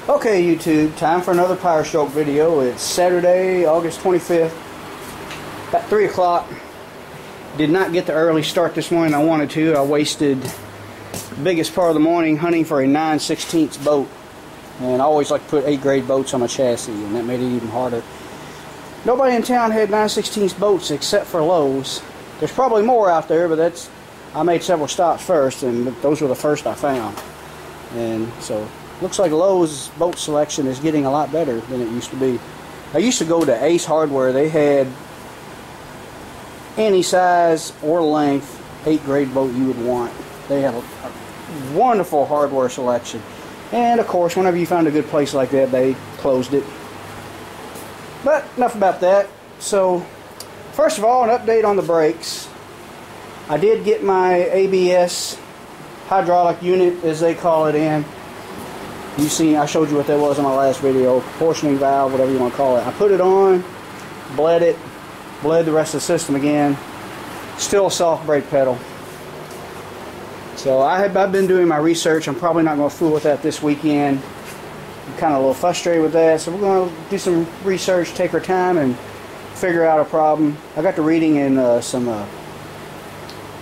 Okay, YouTube, time for another Powerstroke video. It's Saturday, August 25th, about 3 o'clock. Did not get the early start this morning I wanted to. I wasted the biggest part of the morning hunting for a 9/16 boat. And I always like to put 8 grade boats on my chassis, and that made it even harder. Nobody in town had 9/16 boats except for Lowe's. There's probably more out there, but I made several stops first, and those were the first I found. And so looks like Lowe's boat selection is getting a lot better than it used to be. I used to go to Ace Hardware. They had any size or length 8 grade boat you would want. They have a wonderful hardware selection. And of course, whenever you found a good place like that, they closed it. But enough about that. So first of all, an update on the brakes. I did get my ABS hydraulic unit, as they call it, in. You see, I showed you what that was in my last video. Proportioning valve, whatever you want to call it. I put it on, bled the rest of the system again. Still a soft brake pedal. So I've been doing my research. I'm probably not going to fool with that this weekend. I'm kind of a little frustrated with that. So we're going to do some research, take our time, and figure out a problem. I got to reading in some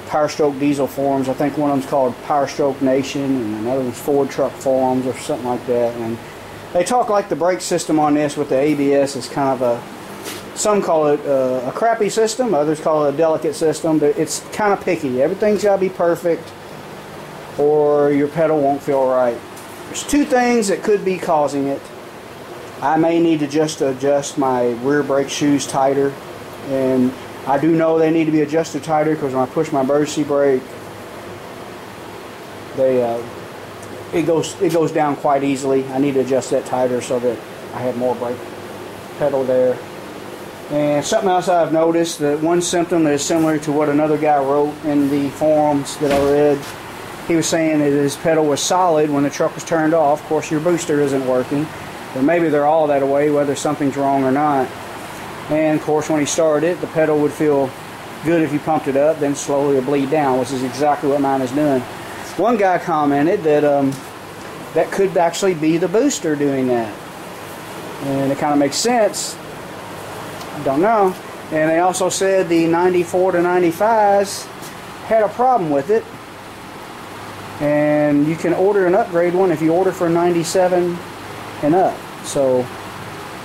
Powerstroke diesel forums. I think one of them's called Powerstroke Nation, and another one's Ford Truck Forums or something like that. And they talk like the brake system on this with the ABS is kind of some call it a crappy system, others call it a delicate system, but it's kind of picky. Everything's got to be perfect or your pedal won't feel right. There's 2 things that could be causing it. I may need to just adjust my rear brake shoes tighter, and I do know they need to be adjusted tighter because when I push my emergency brake, it goes down quite easily. I need to adjust that tighter so that I have more brake pedal there. And something else I've noticed, that one symptom that is similar to what another guy wrote in the forums that I read. He was saying that his pedal was solid when the truck was turned off. Of course, your booster isn't working, or maybe they're all that way, whether something's wrong or not. And of course, when he started it, the pedal would feel good if you pumped it up, then slowly it would bleed down, which is exactly what mine is doing. One guy commented that that could actually be the booster doing that, and it kind of makes sense. I don't know. And they also said the 94 to 95s had a problem with it, and you can order an upgrade one if you order for 97 and up. So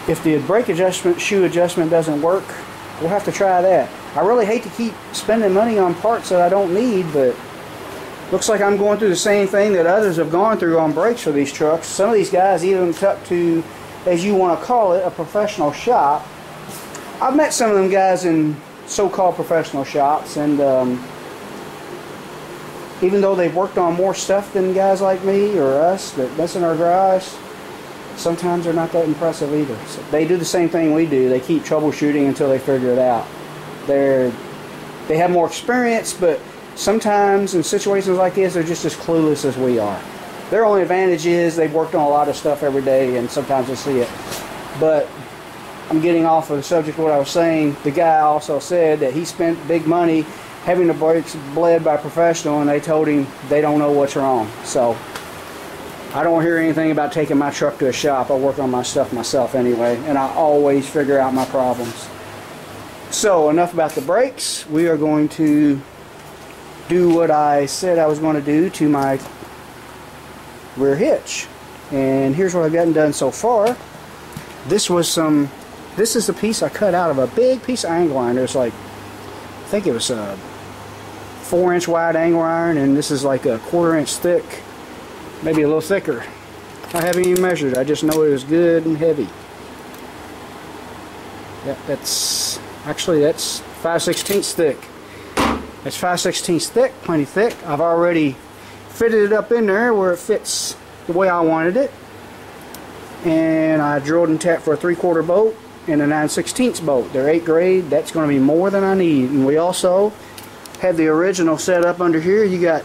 if the brake adjustment, shoe adjustment doesn't work, we'll have to try that. I really hate to keep spending money on parts that I don't need, but looks like I'm going through the same thing that others have gone through on brakes for these trucks. Some of these guys even took to, as you want to call it, a professional shop. I've met some of them guys in so-called professional shops, and even though they've worked on more stuff than guys like me or us that mess in our garage, sometimes they're not that impressive either. So they do the same thing we do. They keep troubleshooting until they figure it out. They have more experience, but sometimes in situations like this, they're just as clueless as we are. Their only advantage is they've worked on a lot of stuff every day, and sometimes they see it. But I'm getting off of the subject of what I was saying. The guy also said that he spent big money having the brakes bled by a professional, and they told him they don't know what's wrong. So I don't hear anything about taking my truck to a shop. I work on my stuff myself anyway, and I always figure out my problems. So enough about the brakes. We are going to do what I said I was going to do to my rear hitch. And here's what I've gotten done so far. This is the piece I cut out of a big piece of angle iron. There's like, I think it was a 4-inch wide angle iron, and this is like a 1/4 inch thick, maybe a little thicker. I haven't even measured. I just know it is good and heavy. That's 5/16 thick. That's 5/16 thick, plenty thick. I've already fitted it up in there where it fits the way I wanted it, and I drilled and tapped for a 3/4 bolt and a 9/16 bolt. They're 8 grade. That's going to be more than I need. And we also have the original set up under here. You got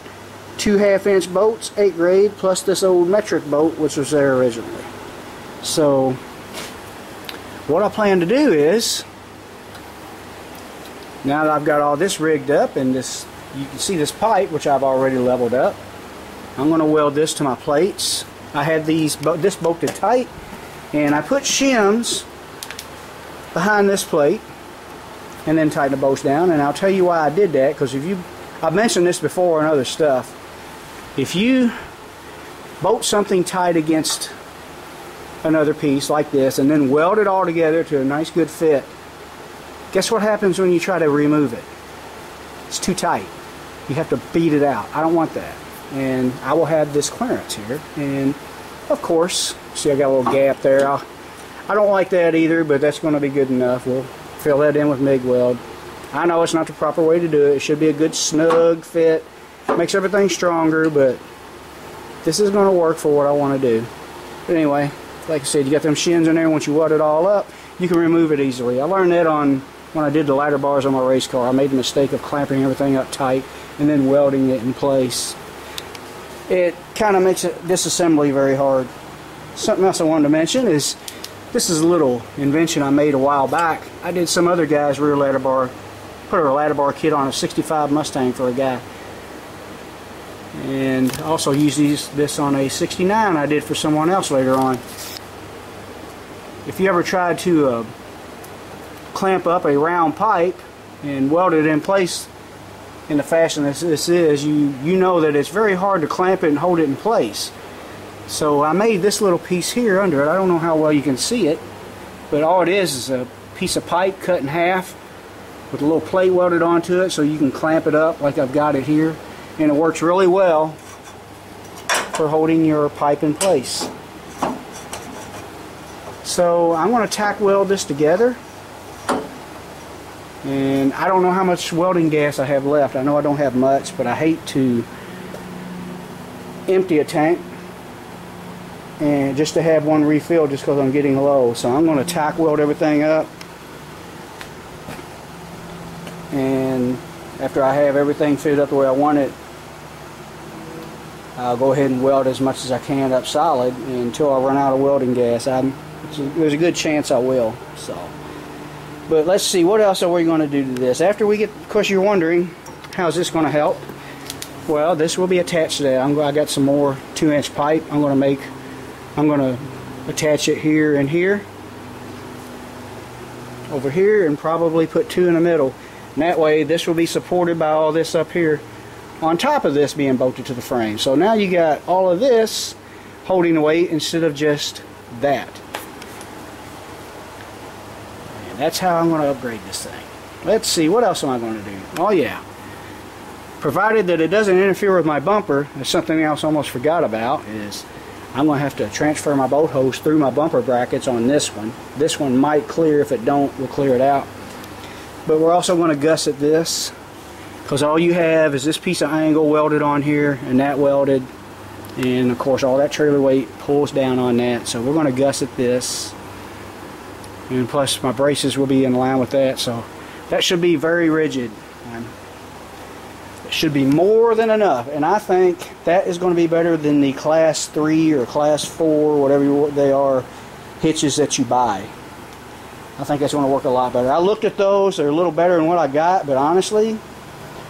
2 1/2 inch bolts, 8 grade, plus this old metric bolt, which was there originally. So what I plan to do is, now that I've got all this rigged up, and this, you can see this pipe, which I've already leveled up, I'm going to weld this to my plates, I had this bolted tight, and I put shims behind this plate and then tighten the bolts down. And I'll tell you why I did that, because I've mentioned this before in other stuff, if you bolt something tight against another piece like this and then weld it all together to a nice good fit, guess what happens when you try to remove it? It's too tight. You have to beat it out. I don't want that. And I will have this clearance here, and of course, see I got a little gap there. I don't like that either, but that's going to be good enough. We'll fill that in with MIG weld. I know it's not the proper way to do it. It should be a good snug fit. Makes everything stronger, but this is going to work for what I want to do. But anyway, like I said, you got them shims in there. Once you weld it all up, you can remove it easily. I learned that when I did the ladder bars on my race car. I made the mistake of clamping everything up tight and then welding it in place. It kind of makes disassembly very hard. Something else I wanted to mention is this is a little invention I made a while back. I did some other guy's rear ladder bar, put a ladder bar kit on a 65 Mustang for a guy. And also used this on a 69 I did for someone else later on. If you ever tried to clamp up a round pipe and weld it in place in the fashion this is, you know that it's very hard to clamp it and hold it in place. So I made this little piece here under it. I don't know how well you can see it, but all it is a piece of pipe cut in half with a little plate welded onto it so you can clamp it up like I've got it here. And it works really well for holding your pipe in place. So I'm going to tack weld this together. And I don't know how much welding gas I have left. I know I don't have much, but I hate to empty a tank and just to have one refilled just because I'm getting low. So I'm going to tack weld everything up. And after I have everything fitted up the way I want it, I'll go ahead and weld as much as I can up solid until I run out of welding gas. There's a good chance I will. But let's see, what else are we going to do to this? After we get, of course you're wondering, how's this going to help? Well, this will be attached to that. I got some more 2-inch pipe. I'm going to attach it here and here, over here, and probably put 2 in the middle. And that way this will be supported by all this up here on top of this being bolted to the frame. So now you got all of this holding the weight instead of just that. And that's how I'm going to upgrade this thing. Let's see, what else am I going to do? Oh yeah, provided that it doesn't interfere with my bumper, there's something else I almost forgot about, is I'm going to have to transfer my bolt hose through my bumper brackets on this one. This one might clear. If it don't, we'll clear it out. But we're also going to gusset this, because all you have is this piece of angle welded on here and that welded, and of course all that trailer weight pulls down on that. So we're going to gusset this, and plus my braces will be in line with that, so that should be very rigid. It should be more than enough, and I think that is going to be better than the class 3 or class 4, whatever they are, hitches that you buy. I think that's going to work a lot better. I looked at those, they're a little better than what I got, but honestly,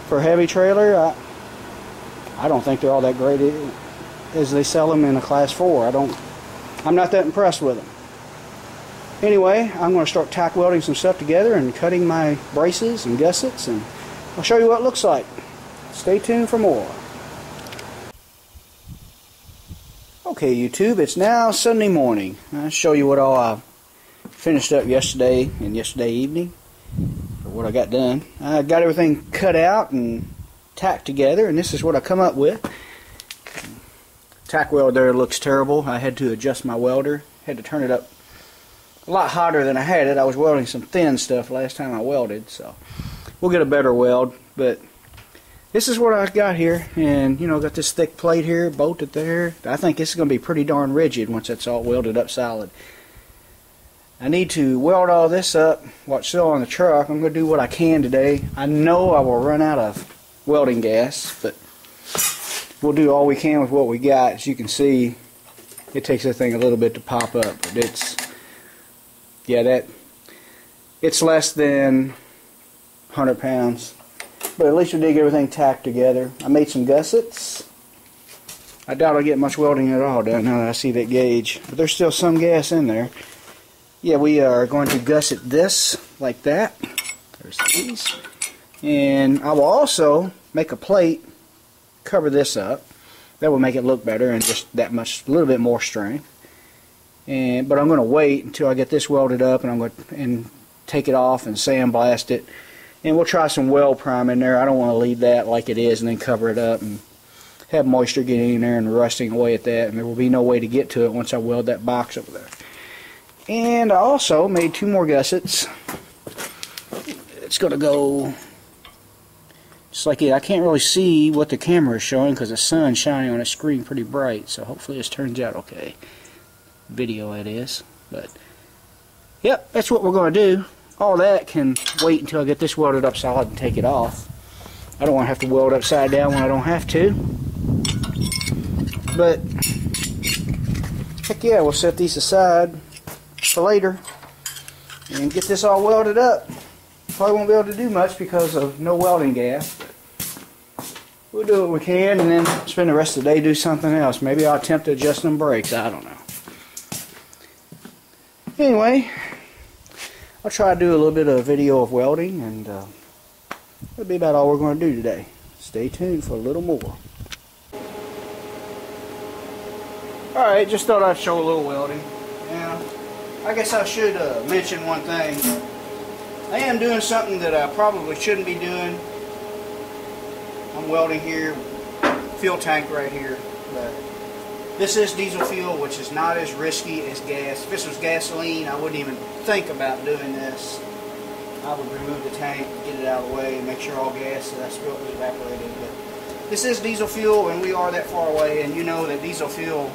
for a heavy trailer, I don't think they're all that great as they sell them in a class 4. I'm not that impressed with them. Anyway, I'm going to start tack welding some stuff together and cutting my braces and gussets, and I'll show you what it looks like. Stay tuned for more. Okay, YouTube, it's now Sunday morning. I'll show you what all I finished up yesterday and yesterday evening, or what I got done. I got everything cut out and tacked together, and this is what I come up with. Tack weld there looks terrible. I had to adjust my welder. Had to turn it up a lot hotter than I had it. I was welding some thin stuff last time I welded, so we'll get a better weld. But this is what I got here, and you know, got this thick plate here bolted there. I think this is going to be pretty darn rigid once it's all welded up solid. I need to weld all this up while it's still on the truck. I'm going to do what I can today. I know I will run out of welding gas, but we'll do all we can with what we got. As you can see, it takes that thing a little bit to pop up, but it's less than 100 pounds. But at least we did get everything tacked together. I made some gussets. I doubt I'll get much welding at all done now that I see that gauge. But there's still some gas in there. Yeah, we are going to gusset this like that. There's these. And I will also make a plate, cover this up. That will make it look better and just that much, a little bit more strength. But I'm going to wait until I get this welded up, and I'm going to take it off and sandblast it. And we'll try some weld prime in there. I don't want to leave that like it is and then cover it up and have moisture getting in there and rusting away at that. And there will be no way to get to it once I weld that box over there. And I also made 2 more gussets. It's going to go just like it. I can't really see what the camera is showing because the sun's shining on the screen pretty bright. So hopefully this turns out okay. Video it is. But yep, that's what we're going to do. All that can wait until I get this welded up solid and take it off. I don't want to have to weld upside down when I don't have to. But heck yeah, we'll set these aside for later and get this all welded up. Probably won't be able to do much because of no welding gas. We'll do what we can and then spend the rest of the day do something else. Maybe I'll attempt to adjust them brakes. I don't know. Anyway, I'll try to do a little bit of video of welding, and that'll be about all we're going to do today. Stay tuned for a little more. Alright, just thought I'd show a little welding. Now, I guess I should mention one thing. I am doing something that I probably shouldn't be doing. I'm welding here, fuel tank right here. But this is diesel fuel, which is not as risky as gas. If this was gasoline, I wouldn't even think about doing this. I would remove the tank, get it out of the way, and make sure all gas that I spilled was evaporated. But this is diesel fuel, and we are that far away, and you know that diesel fuel,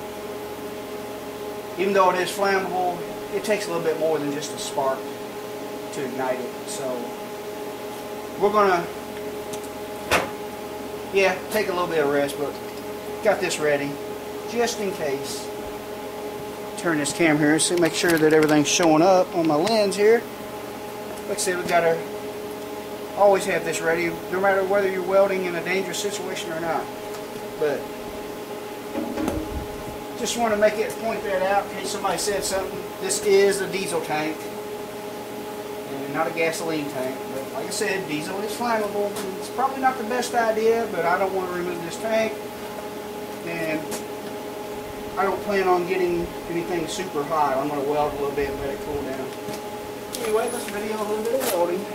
even though it is flammable, it takes a little bit more than just a spark to ignite it. So we're gonna, take a little bit of risk, but got this ready just in case. Turn this camera here so make sure that everything's showing up on my lens here. Like I said, we gotta always have this ready, no matter whether you're welding in a dangerous situation or not. But just want to point that out in case somebody said something. This is a diesel tank and not a gasoline tank. But like I said, diesel is flammable. It's probably not the best idea, but I don't want to remove this tank, and I don't plan on getting anything super hot. I'm going to weld a little bit and let it cool down. Anyway, let's video a little bit of welding.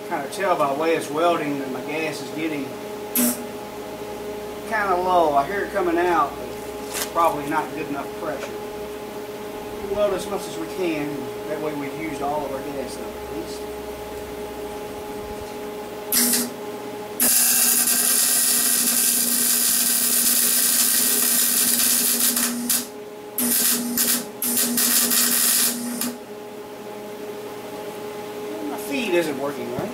Kind of tell by the way it's welding that my gas is getting kind of low. I hear it coming out, but it's probably not good enough pressure. We'll weld as much as we can, and that way we've used all of our gas up at least. My feed isn't working right.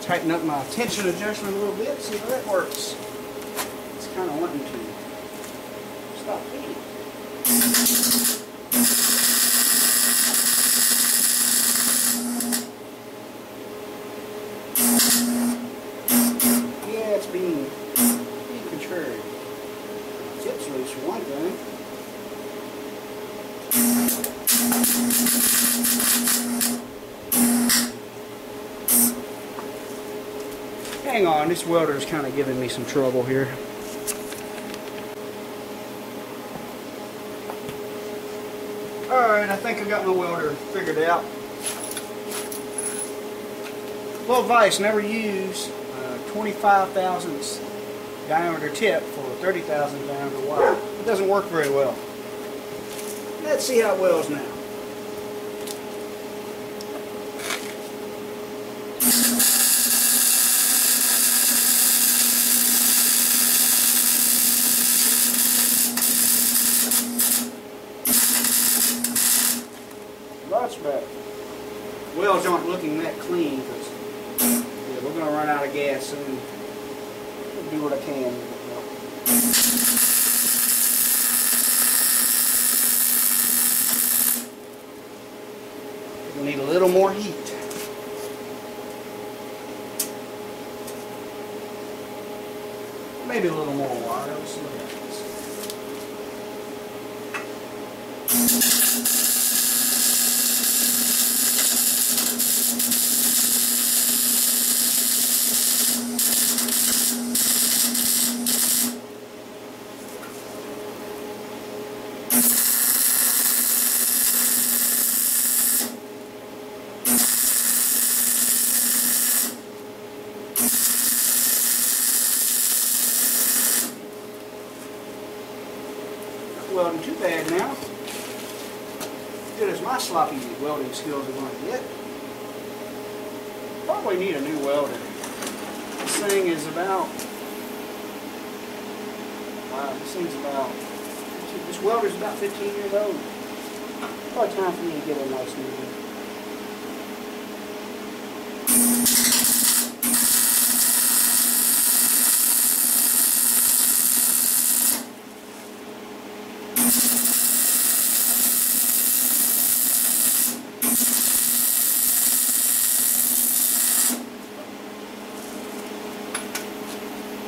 Tighten up my tension adjustment a little bit, see how that works. It's kind of wanting to stop feeding. Yeah, it's being contrary. Tips loose for one thing. Hang on, this welder is kind of giving me some trouble here. Alright, I think I got my welder figured out. Little advice, never use 25 thousandths diameter tip for 30,000 diameter wire. It doesn't work very well. Let's see how it welds now. Lots better. Welds aren't looking that clean because we're going to run out of gas soon. I'll do what I can. We'll need a little more heat. Maybe a little more water. Let's see what happens. Welding too bad now. Good as my sloppy welding skills are going to get. Probably need a new welder. This thing is about. This welder's about 15 years old. Probably time for me to get a nice new one.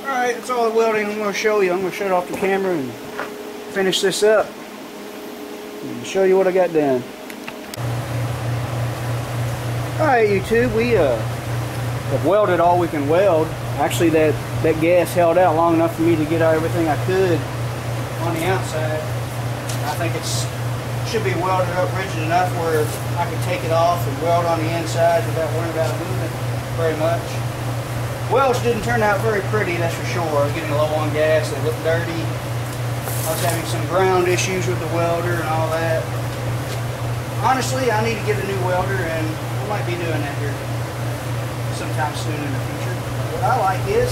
Alright, that's all the welding I'm going to show you. I'm going to shut off the camera and finish this up and show you what I got done. Alright YouTube, we have welded all we can weld. Actually that gas held out long enough for me to get everything I could on the outside. I think it should be welded up rigid enough where I can take it off and weld on the inside without worrying about moving very much. Welds didn't turn out very pretty, that's for sure. I was getting low on gas, they looked dirty. I was having some ground issues with the welder and all that. Honestly, I need to get a new welder, and I might be doing that here sometime soon in the future. What I like is,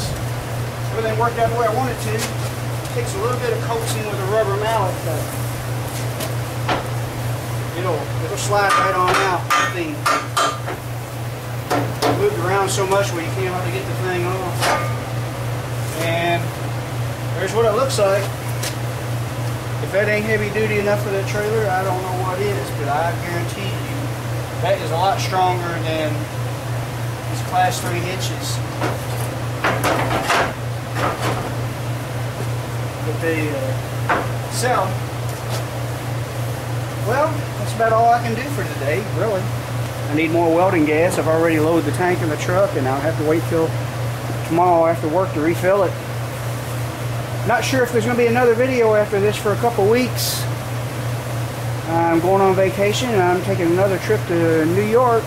everything worked out the way I wanted to. It takes a little bit of coaxing with a rubber mallet. It'll slide right on out. The thing moved around so much where you can't hardly get the thing off. And there's what it looks like. If that ain't heavy duty enough for that trailer, I don't know what is, but I guarantee you that is a lot stronger than these class 3 hitches that they sell. Well, that's about all I can do for today, really. I need more welding gas. I've already loaded the tank in the truck, and I'll have to wait till tomorrow after work to refill it. Not sure if there's going to be another video after this for a couple weeks. I'm going on vacation, and I'm taking another trip to New York.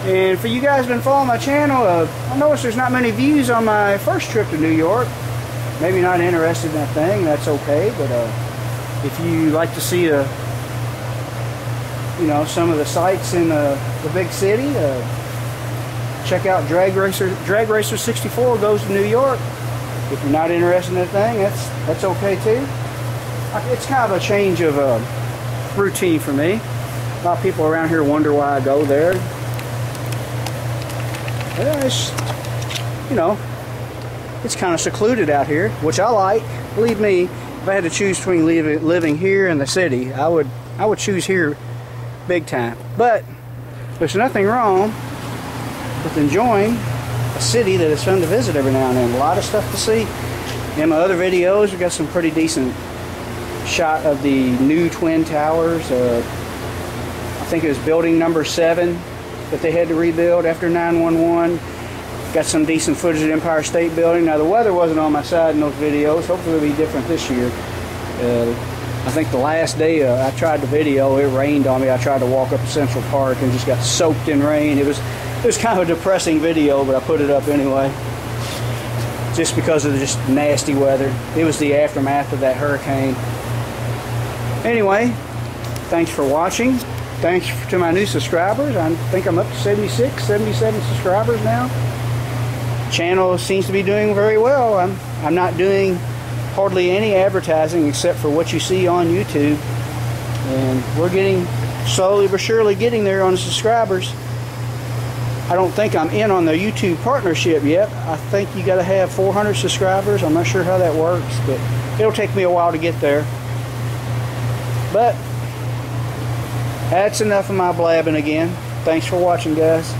And for you guys who've been following my channel, I noticed there's not many views on my first trip to New York. Maybe not interested in that thing, that's okay. But if you like to see some of the sights in the big city, check out Drag Racer 64 goes to New York. If you're not interested in that thing, that's okay too. It's kind of a change of routine for me. A lot of people around here wonder why I go there. It's kind of secluded out here, which I like. Believe me, if I had to choose between living here and the city, I would choose here big time. But there's nothing wrong with enjoying a city that is fun to visit every now and then. A lot of stuff to see. In my other videos, we got some pretty decent shot of the new Twin Towers. I think it was building number 7 that they had to rebuild after 9/11. Got some decent footage of the Empire State Building. Now the weather wasn't on my side in those videos. Hopefully it'll be different this year. I think the last day I tried the video, it rained on me. I tried to walk up to Central Park and just got soaked in rain. It was kind of a depressing video, but I put it up anyway. Just because of the just nasty weather. It was the aftermath of that hurricane. Anyway, thanks for watching. Thanks to my new subscribers. I think I'm up to 76, 77 subscribers now. Channel seems to be doing very well. I'm not doing hardly any advertising except for what you see on YouTube, and we're getting slowly but surely getting there on the subscribers. I don't think I'm in on the YouTube partnership yet. I think you got to have 400 subscribers. I'm not sure how that works, but it'll take me a while to get there. But that's enough of my blabbing again. Thanks for watching, guys.